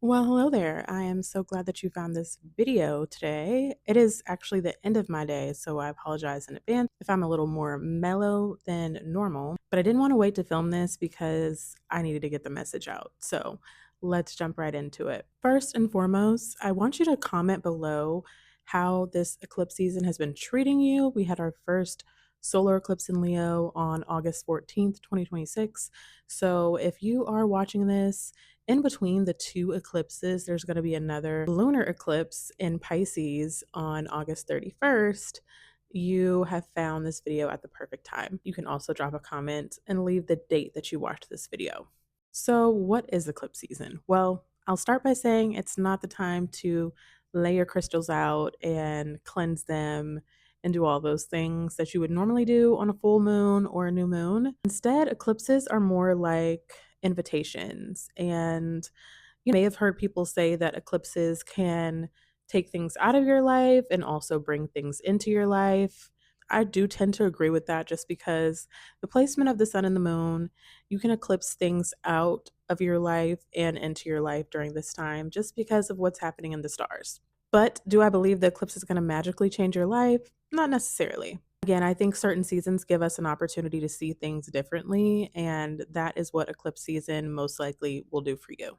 Well, hello there. I am so glad that you found this video today. It is actually the end of my day, so I apologize in advance if I'm a little more mellow than normal. But I didn't want to wait to film this because I needed to get the message out. So let's jump right into it. First and foremost, I want you to comment below how this eclipse season has been treating you. We had our first solar eclipse in Leo on August 14th, 2026. So if you are watching this, in between the two eclipses, there's going to be another lunar eclipse in Pisces on August 31st. You have found this video at the perfect time. You can also drop a comment and leave the date that you watched this video. So, what is eclipse season? Well, I'll start by saying it's not the time to lay your crystals out and cleanse them and do all those things that you would normally do on a full moon or a new moon. Instead, eclipses are more like invitations. And you may have heard people say that eclipses can take things out of your life and also bring things into your life. I do tend to agree with that just because the placement of the sun and the moon, you can eclipse things out of your life and into your life during this time just because of what's happening in the stars. But do I believe the eclipse is going to magically change your life? Not necessarily. Again, I think certain seasons give us an opportunity to see things differently, and that is what eclipse season most likely will do for you.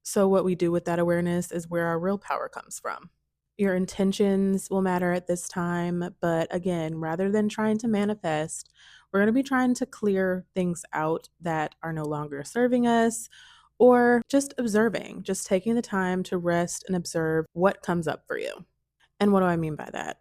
So, what we do with that awareness is where our real power comes from. Your intentions will matter at this time, but again, rather than trying to manifest, we're going to be trying to clear things out that are no longer serving us or just observing, just taking the time to rest and observe what comes up for you. And what do I mean by that?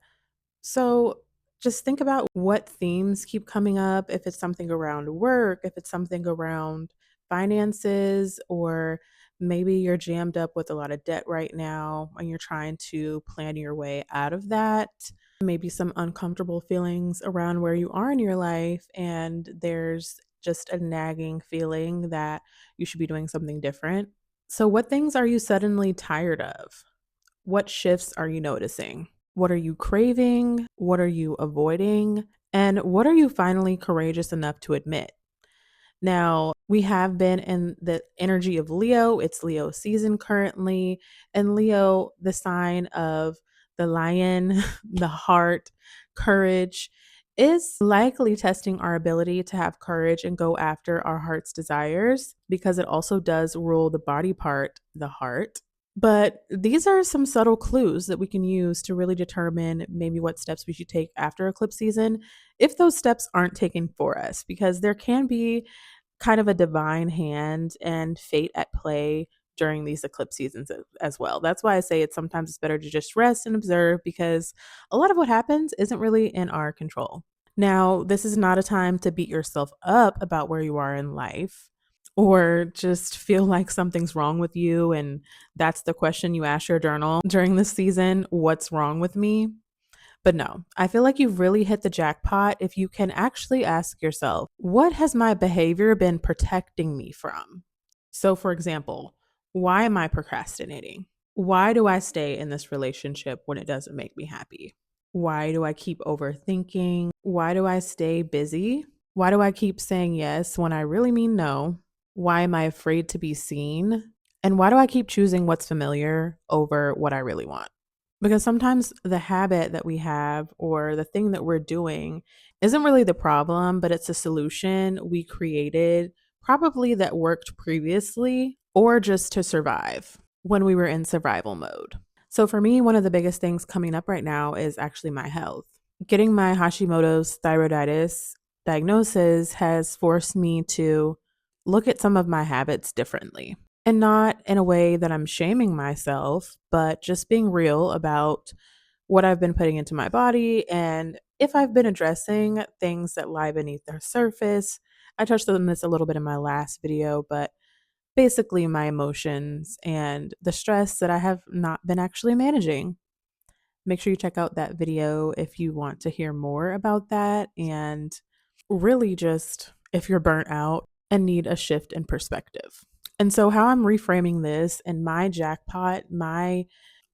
So just think about what themes keep coming up, if it's something around work, if it's something around finances, or maybe you're jammed up with a lot of debt right now and you're trying to plan your way out of that. Maybe some uncomfortable feelings around where you are in your life, and there's just a nagging feeling that you should be doing something different. So, what things are you suddenly tired of? What shifts are you noticing? What are you craving? What are you avoiding? And what are you finally courageous enough to admit? Now, we have been in the energy of Leo. It's Leo season currently. And Leo, the sign of the lion, the heart, courage, is likely testing our ability to have courage and go after our heart's desires because it also does rule the body part, the heart. But these are some subtle clues that we can use to really determine maybe what steps we should take after eclipse season if those steps aren't taken for us, because there can be kind of a divine hand and fate at play during these eclipse seasons as well. That's why I say sometimes it's better to just rest and observe because a lot of what happens isn't really in our control. Now, this is not a time to beat yourself up about where you are in life or just feel like something's wrong with you. And that's the question you ask your journal during this season: what's wrong with me? But no, I feel like you've really hit the jackpot if you can actually ask yourself, what has my behavior been protecting me from? So, for example, why am I procrastinating? Why do I stay in this relationship when it doesn't make me happy? Why do I keep overthinking? Why do I stay busy? Why do I keep saying yes when I really mean no? Why am I afraid to be seen? And why do I keep choosing what's familiar over what I really want? Because sometimes the habit that we have or the thing that we're doing isn't really the problem, but it's a solution we created, probably that worked previously, or just to survive when we were in survival mode. So for me, one of the biggest things coming up right now is actually my health. Getting my Hashimoto's thyroiditis diagnosis has forced me to look at some of my habits differently. And not in a way that I'm shaming myself, but just being real about what I've been putting into my body and if I've been addressing things that lie beneath the surface. I touched on this a little bit in my last video, but basically my emotions and the stress that I have not been actually managing. Make sure you check out that video if you want to hear more about that, and really just if you're burnt out and need a shift in perspective. And so, how I'm reframing this and my jackpot, my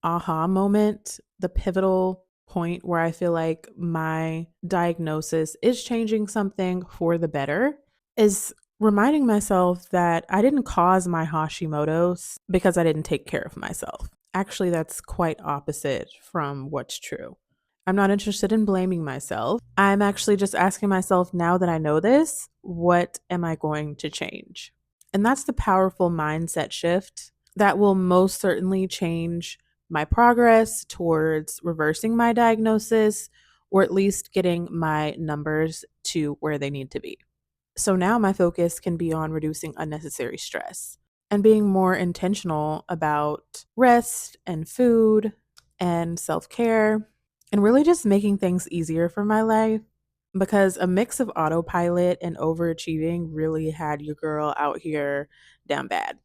aha moment, the pivotal point where I feel like my diagnosis is changing something for the better, is reminding myself that I didn't cause my Hashimoto's because I didn't take care of myself. Actually, that's quite opposite from what's true. I'm not interested in blaming myself. I'm actually just asking myself, now that I know this, what am I going to change? And that's the powerful mindset shift that will most certainly change my progress towards reversing my diagnosis, or at least getting my numbers to where they need to be. So now my focus can be on reducing unnecessary stress and being more intentional about rest and food and self care, and really just making things easier for my life, because a mix of autopilot and overachieving really had your girl out here down bad.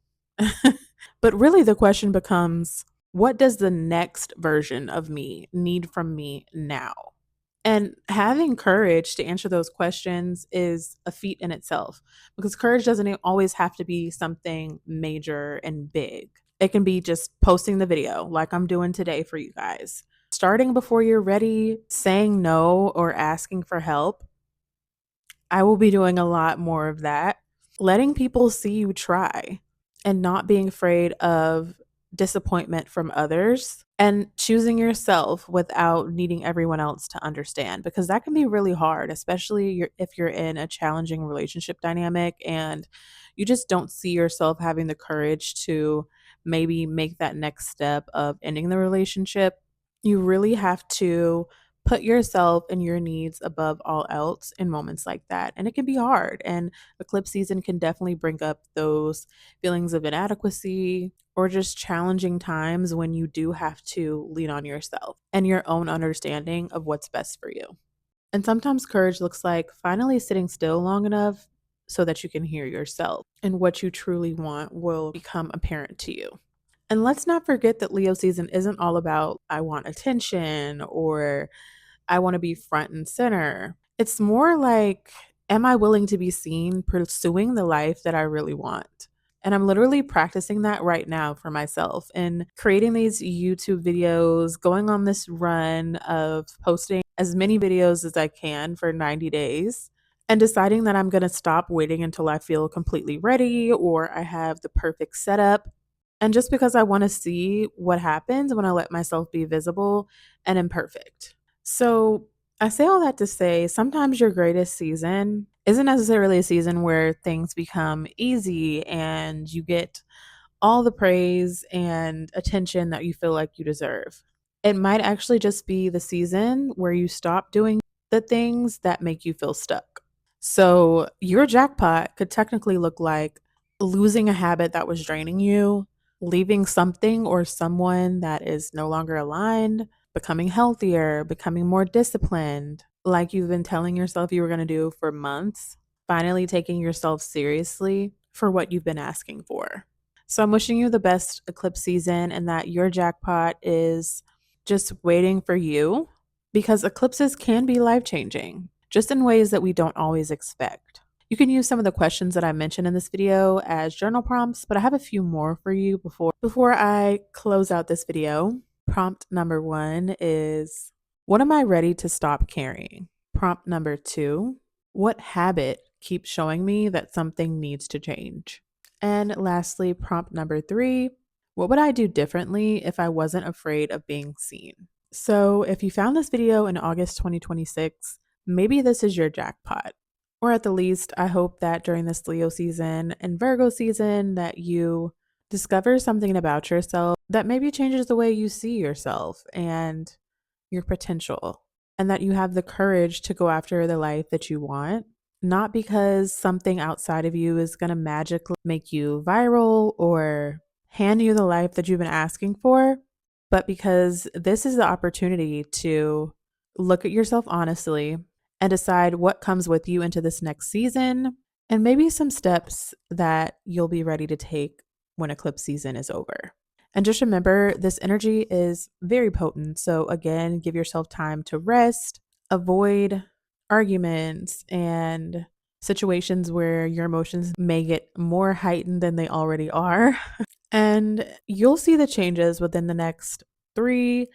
But really, the question becomes, what does the next version of me need from me now? And having courage to answer those questions is a feat in itself, because courage doesn't always have to be something major and big. It can be just posting the video like I'm doing today for you guys. Starting before you're ready, saying no, or asking for help. I will be doing a lot more of that. Letting people see you try and not being afraid of disappointment from others, and choosing yourself without needing everyone else to understand, because that can be really hard, especially if you're in a challenging relationship dynamic and you just don't see yourself having the courage to maybe make that next step of ending the relationship. You really have to put yourself and your needs above all else in moments like that. And it can be hard. And eclipse season can definitely bring up those feelings of inadequacy or just challenging times when you do have to lean on yourself and your own understanding of what's best for you. And sometimes courage looks like finally sitting still long enough so that you can hear yourself, and what you truly want will become apparent to you. And let's not forget that Leo season isn't all about I want attention or I want to be front and center. It's more like, am I willing to be seen pursuing the life that I really want? And I'm literally practicing that right now for myself and creating these YouTube videos, going on this run of posting as many videos as I can for 90 days, and deciding that I'm going to stop waiting until I feel completely ready or I have the perfect setup. And just because I want to see what happens when I let myself be visible and imperfect. So I say all that to say sometimes your greatest season isn't necessarily a season where things become easy and you get all the praise and attention that you feel like you deserve. It might actually just be the season where you stop doing the things that make you feel stuck. So your jackpot could technically look like losing a habit that was draining you, leaving something or someone that is no longer aligned, becoming healthier, becoming more disciplined, like you've been telling yourself you were going to do for months, finally taking yourself seriously for what you've been asking for. So I'm wishing you the best eclipse season and that your jackpot is just waiting for you, because eclipses can be life changing, just in ways that we don't always expect. You can use some of the questions that I mentioned in this video as journal prompts, but I have a few more for you before I close out this video. Prompt number 1 is, what am I ready to stop carrying? Prompt number 2, what habit keeps showing me that something needs to change? And lastly, prompt number 3, what would I do differently if I wasn't afraid of being seen? So if you found this video in August 2026, maybe this is your jackpot. Or at the least, I hope that during this Leo season and Virgo season that you discover something about yourself that maybe changes the way you see yourself and your potential, and that you have the courage to go after the life that you want, not because something outside of you is going to magically make you viral or hand you the life that you've been asking for, but because this is the opportunity to look at yourself honestly and decide what comes with you into this next season, and maybe some steps that you'll be ready to take when eclipse season is over. And just remember, this energy is very potent. So, again, give yourself time to rest, avoid arguments and situations where your emotions may get more heightened than they already are. And you'll see the changes within the next 3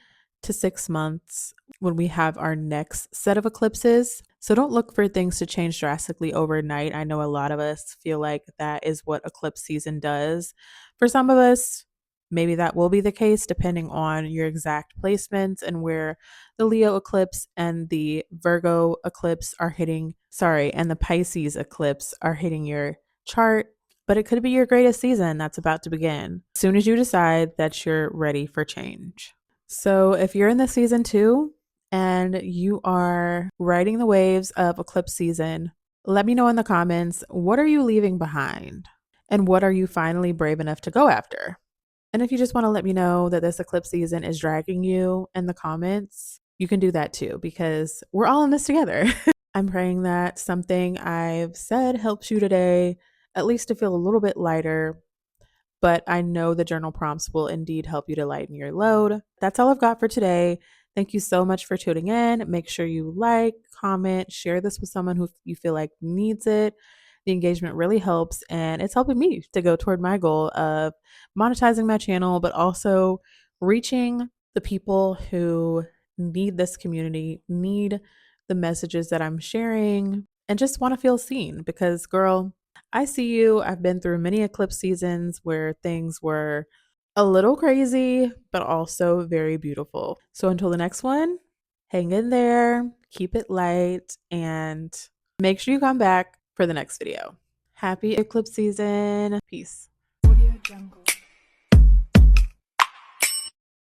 to 6 months when we have our next set of eclipses. So don't look for things to change drastically overnight. I know a lot of us feel like that is what eclipse season does. For some of us, maybe that will be the case depending on your exact placements and where the Leo eclipse and the Virgo eclipse are hitting, sorry, and the Pisces eclipse are hitting your chart. But it could be your greatest season that's about to begin as soon as you decide that you're ready for change. So if you're in this season too, and you are riding the waves of eclipse season, let me know in the comments, what are you leaving behind? And what are you finally brave enough to go after? And if you just want to let me know that this eclipse season is dragging you in the comments, you can do that too, because we're all in this together. I'm praying that something I've said helps you today, at least to feel a little bit lighter, but I know the journal prompts will indeed help you to lighten your load. That's all I've got for today. Thank you so much for tuning in. Make sure you like, comment, share this with someone who you feel like needs it. The engagement really helps, and it's helping me to go toward my goal of monetizing my channel, but also reaching the people who need this community, need the messages that I'm sharing, and just want to feel seen because, girl, I see you. I've been through many eclipse seasons where things were a little crazy, but also very beautiful. So until the next one, hang in there, keep it light, and make sure you come back for the next video. Happy eclipse season. Peace. Audio Jungle.